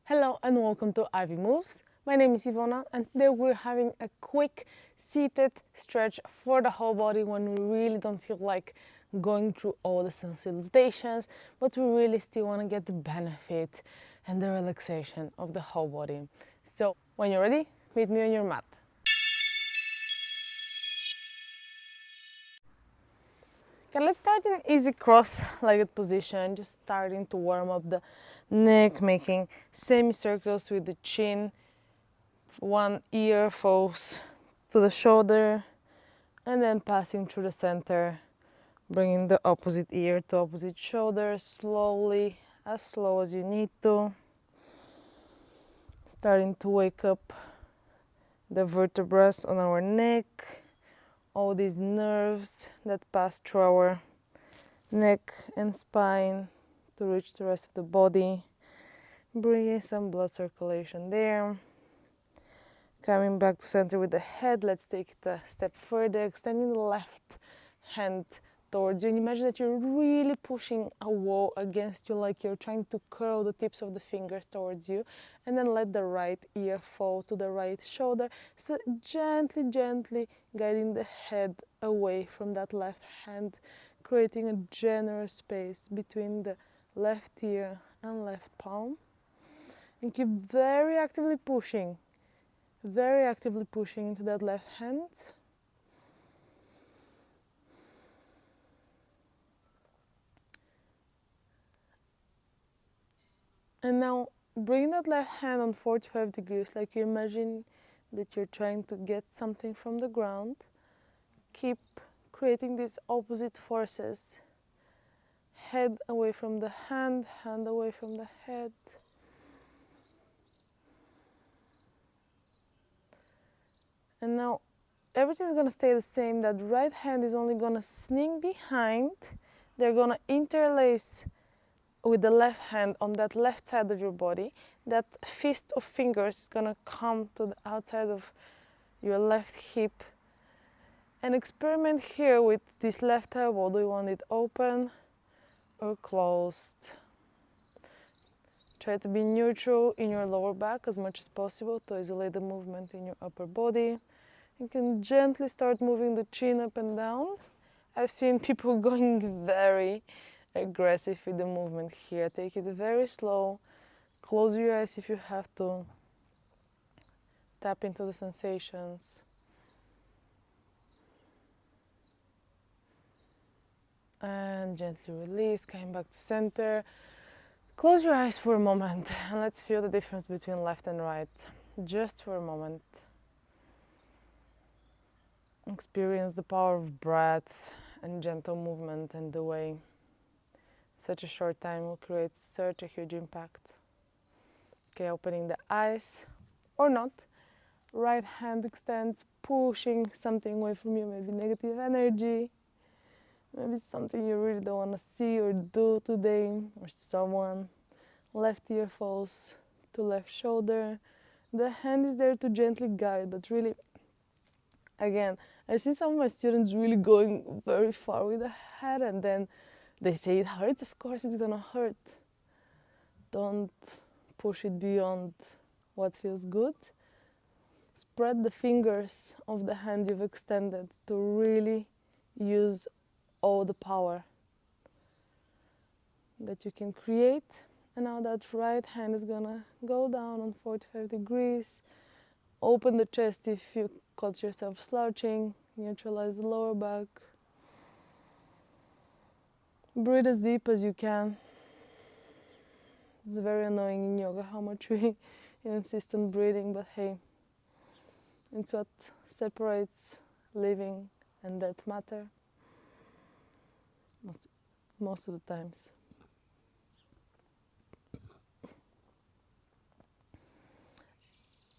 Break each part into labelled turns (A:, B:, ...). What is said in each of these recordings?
A: Hello and welcome to Ivy Moves. My name is Ivona and today we're having a quick seated stretch for the whole body when we really don't feel like going through all the sensations, but we really still want to get the benefit and the relaxation of the whole body. So when you're ready, meet me on your mat. Okay, let's start in easy cross-legged position, just starting to warm up the neck, making semicircles with the chin. One ear falls to the shoulder and then passing through the center, bringing the opposite ear to opposite shoulder slowly, as slow as you need to. Starting to wake up the vertebrae on our neck, all these nerves that pass through our neck and spine to reach the rest of the body, bringing some blood circulation there. Coming back to center with the head, let's take it a step further, extending the left hand towards you. And imagine that you're really pushing a wall against you, like you're trying to curl the tips of the fingers towards you. And then let the right ear fall to the right shoulder. So gently, gently guiding the head away from that left hand, creating a generous space between the left ear and left palm. And keep very actively pushing into that left hand. And now bring that left hand on 45 degrees, like you imagine that you're trying to get something from the ground. Keep creating these opposite forces. Head away from the hand away from the head. And now everything's gonna stay the same. That right hand is only gonna sneak behind. They're gonna interlace with the left hand on that left side of your body. That fist of fingers is gonna come to the outside of your left hip. And experiment here with this left elbow. Do you want it open or closed? Try to be neutral in your lower back as much as possible to isolate the movement in your upper body. You can gently start moving the chin up and down. I've seen people going very aggressive with the movement here. Take it very slow. Close your eyes if you have to. Tap into the sensations. And gently release, coming back to center. Close your eyes for a moment and let's feel the difference between left and right. Just for a moment. Experience the power of breath and gentle movement and the way such a short time will create such a huge impact. Okay, opening the eyes or not. Right hand extends, pushing something away from you, maybe negative energy, maybe something you really don't want to see or do today, or someone. Left ear falls to left shoulder. The hand is there to gently guide, but really, again, I see some of my students really going very far with the head and then they say it hurts. Of course it's gonna hurt. Don't push it beyond what feels good. Spread the fingers of the hand you've extended to really use all the power that you can create. And now that right hand is gonna go down on 45 degrees. Open the chest if you caught yourself slouching. Neutralize the lower back. Breathe as deep as you can. It's very annoying in yoga how much we insist on breathing, but hey, it's what separates living and death matter most of the times.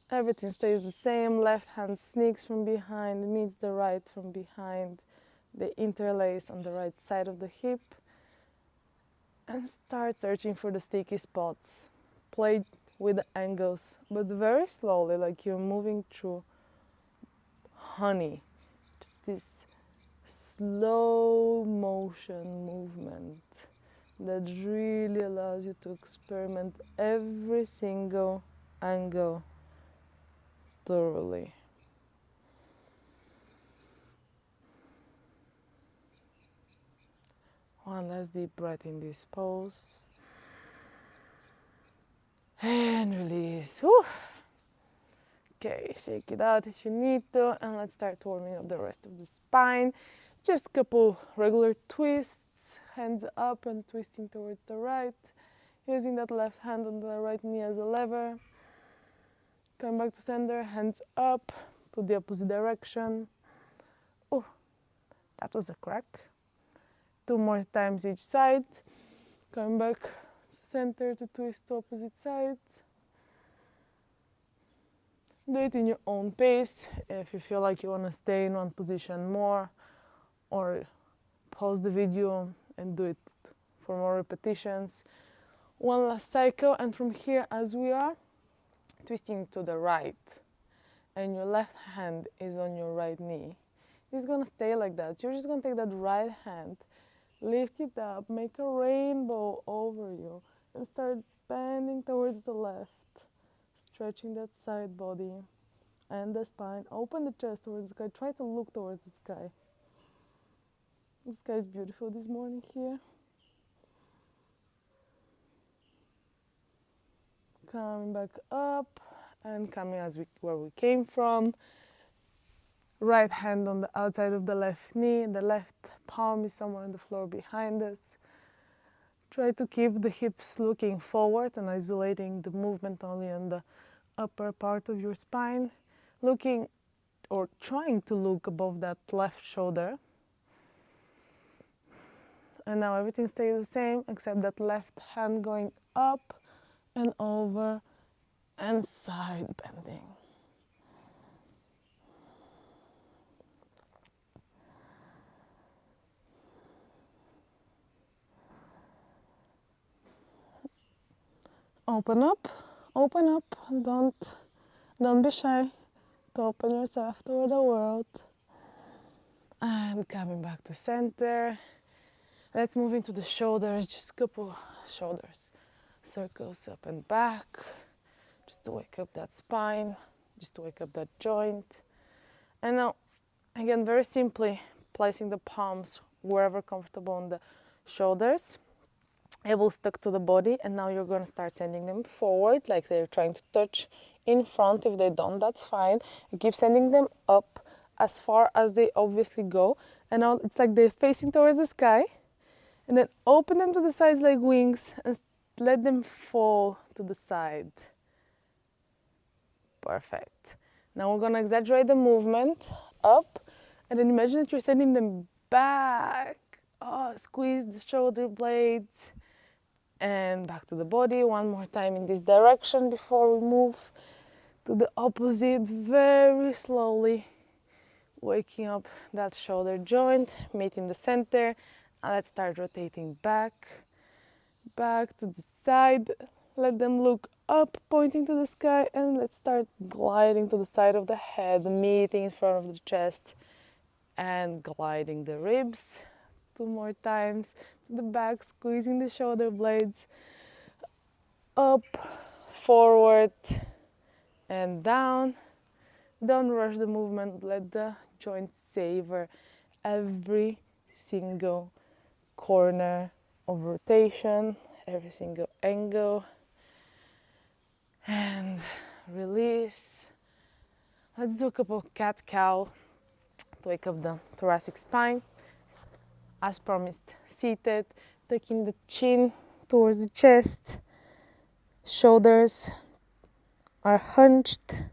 A: Everything stays the same. Left hand sneaks from behind, meets the right from behind. They interlace on the right side of the hip. And start searching for the sticky spots. Play with the angles, but very slowly, like you're moving through honey. Just this slow motion movement. that really allows you to experiment every single angle thoroughly. One last deep breath in this pose. And release. Whew. Okay, shake it out if you need to, and let's start warming up the rest of the spine. Just a couple regular twists, hands up and twisting towards the right, using that left hand on the right knee as a lever. Come back to center, hands up to the opposite direction. Oh, that was a crack. 2 more times each side. Come back to center to twist to opposite side. Do it in your own pace. If you feel like you want to stay in one position more, or pause the video and do it for more repetitions. One last cycle, and from here, as we are twisting to the right, and your left hand is on your right knee, it's gonna stay like that. You're just gonna take that right hand, lift it up, make a rainbow over you, and start bending towards the left. Stretching that side body and the spine. Open the chest towards the sky. Try to look towards the sky. The sky is beautiful this morning here. Coming back up and coming where we came from. Right hand on the outside of the left knee. The left palm is somewhere on the floor behind us. Try to keep the hips looking forward and isolating the movement only on the upper part of your spine, looking or trying to look above that left shoulder. And now everything stays the same except that left hand going up and over and side bending. Open up, don't be shy to open yourself toward the world. And coming back to center. Let's move into the shoulders, just a couple shoulders. Circles up and back, just to wake up that spine, just to wake up that joint. And now, again, very simply, placing the palms wherever comfortable on the shoulders, elbows stuck to the body, and now you're going to start sending them forward like they're trying to touch in front. If they don't, that's fine. You keep sending them up as far as they obviously go, and now it's like they're facing towards the sky, and then open them to the sides like wings and let them fall to the side. Perfect. Now we're going to exaggerate the movement up, and then imagine that you're sending them back. Oh, squeeze the shoulder blades and back to the body. One more time in this direction before we move to the opposite, very slowly waking up that shoulder joint, meeting the center. And let's start rotating back to the side. Let them look up, pointing to the sky, and let's start gliding to the side of the head, meeting in front of the chest and gliding the ribs. 2 more times to the back, squeezing the shoulder blades up, forward and down. Don't rush the movement, let the joint savor every single corner of rotation, every single angle. And release. Let's do a couple cat-cow to wake up the thoracic spine. As promised, seated, taking the chin towards the chest. Shoulders are hunched,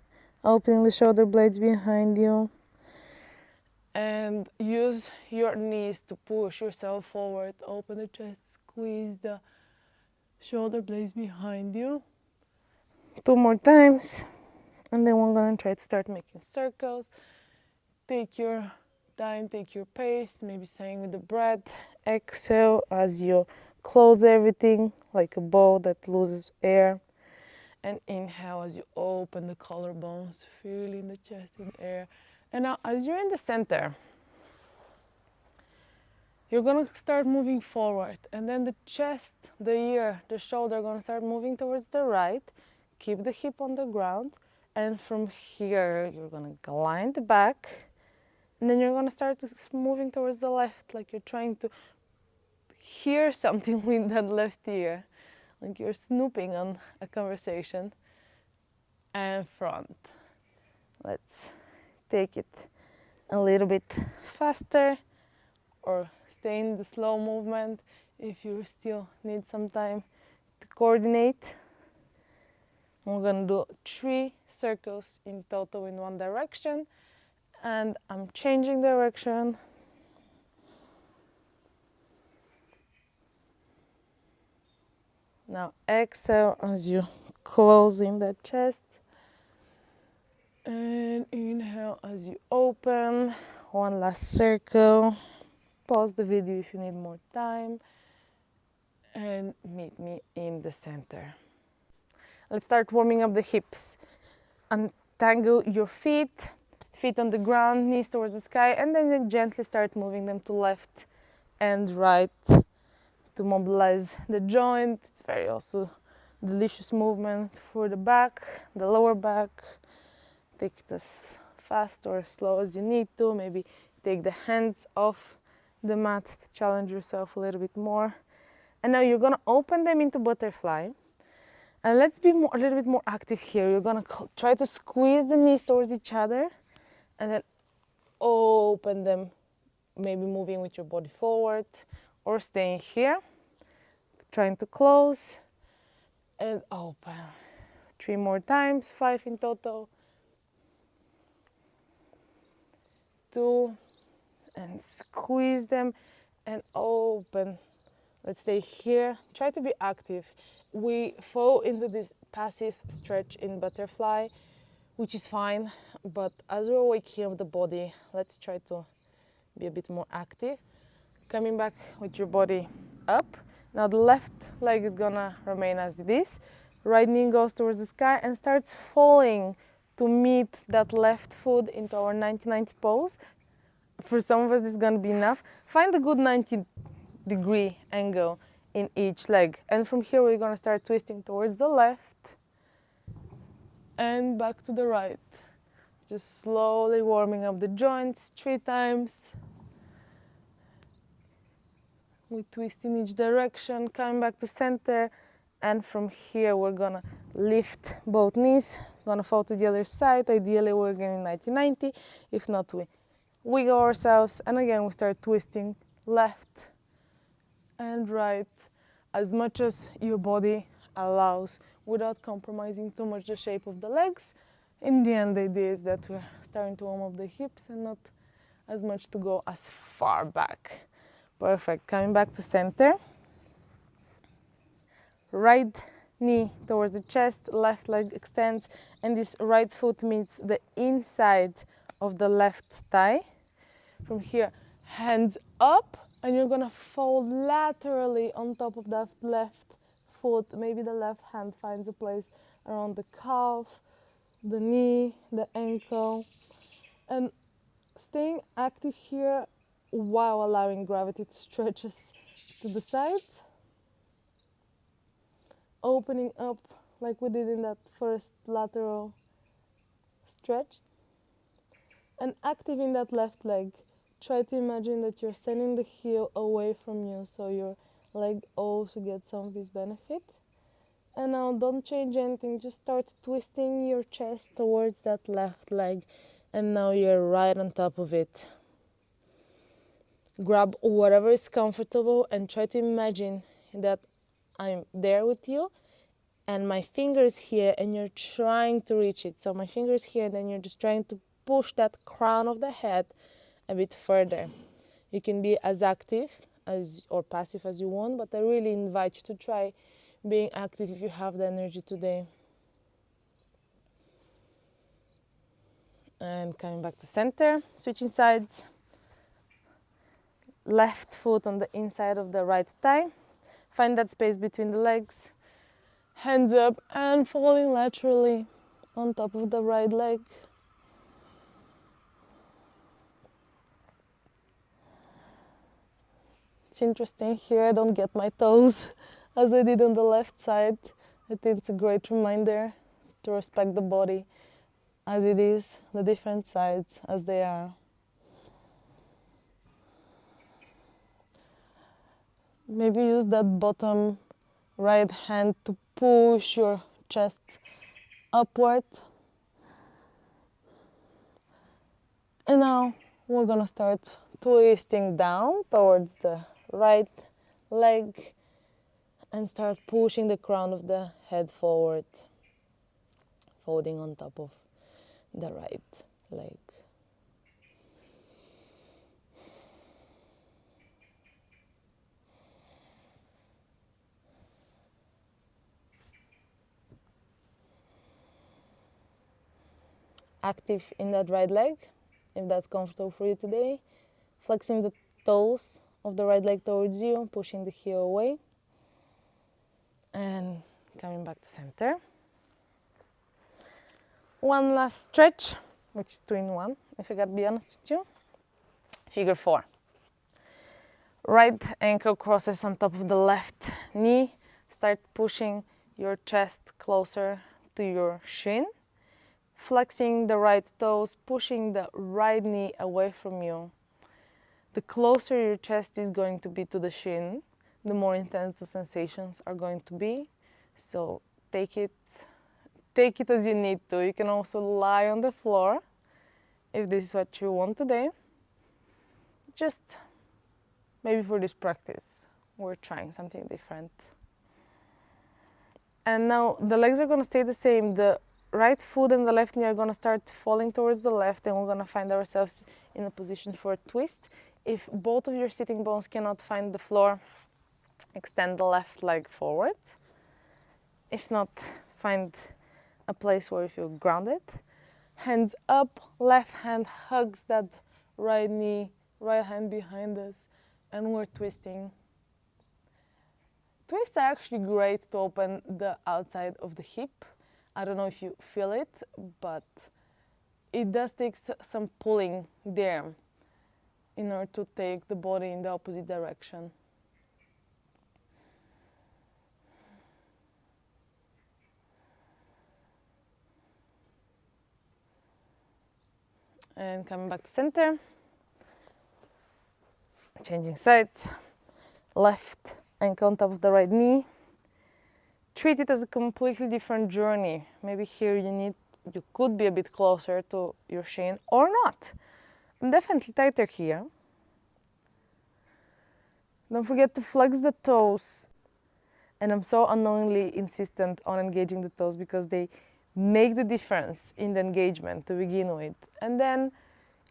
A: opening the shoulder blades behind you. And use your knees to push yourself forward. Open the chest, squeeze the shoulder blades behind you. 2 more times. And then we're going to try to start making circles. Take your time, take your pace, maybe saying with the breath. Exhale as you close everything like a bow that loses air. And inhale as you open the collarbones, feeling the chest in air. And now as you're in the center, you're gonna start moving forward, and then the chest, the ear, the shoulder are gonna start moving towards the right. Keep the hip on the ground, and from here you're gonna glide back, and then you're gonna start moving towards the left, like you're trying to hear something with that left ear, like you're snooping on a conversation. And front. Let's take it a little bit faster, or stay in the slow movement if you still need some time to coordinate. We're gonna do 3 circles in total in one direction, and I'm changing direction. Now exhale as you close in the chest, and inhale as you open. One last circle. Pause the video if you need more time, and meet me in the center. Let's start warming up the hips. Untangle your feet, feet on the ground, knees towards the sky, and then you gently start moving them to left and right to mobilize the joint. It's very also delicious movement for the back, the lower back. Take it as fast or as slow as you need to. Maybe take the hands off the mat to challenge yourself a little bit more. And now you're gonna open them into butterfly. And let's be a little bit more active here. You're gonna try to squeeze the knees towards each other, and then open them, maybe moving with your body forward or staying here. Trying to close and open. 3 more times, 5 in total. 2, and squeeze them and open. Let's stay here. Try to be active. We fall into this passive stretch in butterfly, which is fine, but as we're waking up the body, let's try to be a bit more active. Coming back with your body up. Now the left leg is gonna remain as it is. Right knee goes towards the sky and starts falling to meet that left foot into our 90-90 pose. For some of us, this is gonna be enough. Find a good 90-degree angle in each leg. And from here, we're gonna start twisting towards the left and back to the right. Just slowly warming up the joints 3 times. We twist in each direction, coming back to center. And from here, we're gonna lift both knees, gonna fall to the other side. Ideally, we're getting 90-90. If not, we wiggle ourselves. And again, we start twisting left and right as much as your body allows without compromising too much the shape of the legs. In the end, the idea is that we're starting to warm up the hips and not as much to go as far back. Perfect. Coming back to center. Right knee towards the chest, left leg extends, and this right foot meets the inside of the left thigh. From here, hands up, and you're gonna fold laterally on top of that left foot. Maybe the left hand finds a place around the calf, the knee, the ankle, and staying active here while allowing gravity to stretch us to the side. Opening up like we did in that first lateral stretch. And active in that left leg. Try to imagine that you're sending the heel away from you so your leg also gets some of this benefit. And now don't change anything, just start twisting your chest towards that left leg. And now you're right on top of it. Grab whatever is comfortable and try to imagine that I'm there with you and my fingers here and you're trying to reach it. So my fingers here and then you're just trying to push that crown of the head a bit further. You can be as active as or passive as you want, but I really invite you to try being active if you have the energy today. And coming back to center, switching sides. Left foot on the inside of the right thigh. Find that space between the legs. Hands up and falling laterally on top of the right leg. It's interesting here, I don't get my toes as I did on the left side. I think it's a great reminder to respect the body as it is, the different sides as they are. Maybe use that bottom right hand to push your chest upward. And now we're gonna start twisting down towards the right leg and start pushing the crown of the head forward, folding on top of the right leg. Active in that right leg, if that's comfortable for you today. Flexing the toes of the right leg towards you, pushing the heel away. And coming back to center. One last stretch, which is 2 in 1, if I gotta be honest with you. Figure 4. Right ankle crosses on top of the left knee. Start pushing your chest closer to your shin. Flexing the right toes, pushing the right knee away from you. The closer your chest is going to be to the shin, the more intense the sensations are going to be. So take it as you need to. You can also lie on the floor if this is what you want today. Just maybe for this practice, we're trying something different. And now the legs are going to stay the same. The right foot and the left knee are going to start falling towards the left, and we're going to find ourselves in a position for a twist. If both of your sitting bones cannot find the floor, extend the left leg forward. If not, find a place where you feel grounded. Hands up, left hand hugs that right knee, right hand behind us, and we're twisting. Twists are actually great to open the outside of the hip. I don't know if you feel it, but it does take some pulling there in order to take the body in the opposite direction. And coming back to center, changing sides, left ankle on top of the right knee. Treat it as a completely different journey. Maybe here you could be a bit closer to your shin or not. I'm definitely tighter here. Don't forget to flex the toes. And I'm so unknowingly insistent on engaging the toes because they make the difference in the engagement to begin with. And then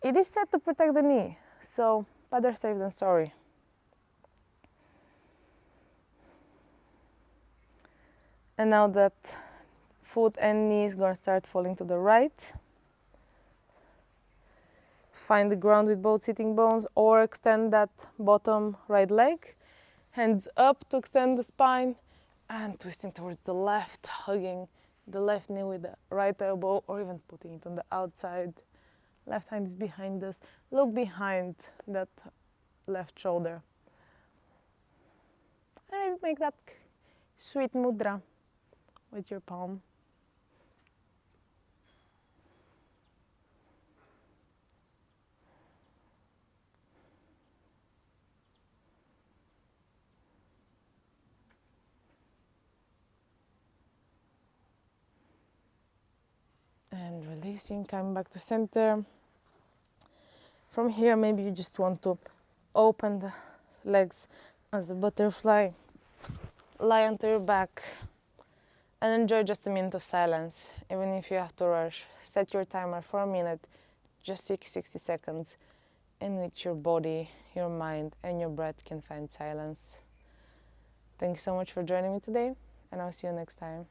A: it is set to protect the knee. So better safe than sorry. And now that foot and knee is going to start falling to the right. Find the ground with both sitting bones or extend that bottom right leg. Hands up to extend the spine and twisting towards the left, hugging the left knee with the right elbow or even putting it on the outside. Left hand is behind us. Look behind that left shoulder. And maybe make that sweet mudra with your palm. And releasing, coming back to center. From here, maybe you just want to open the legs as a butterfly. Lie onto your back and enjoy just a minute of silence. Even if you have to rush, set your timer for a minute, just 60 seconds, in which your body, your mind, and your breath can find silence. Thank you so much for joining me today, and I'll see you next time.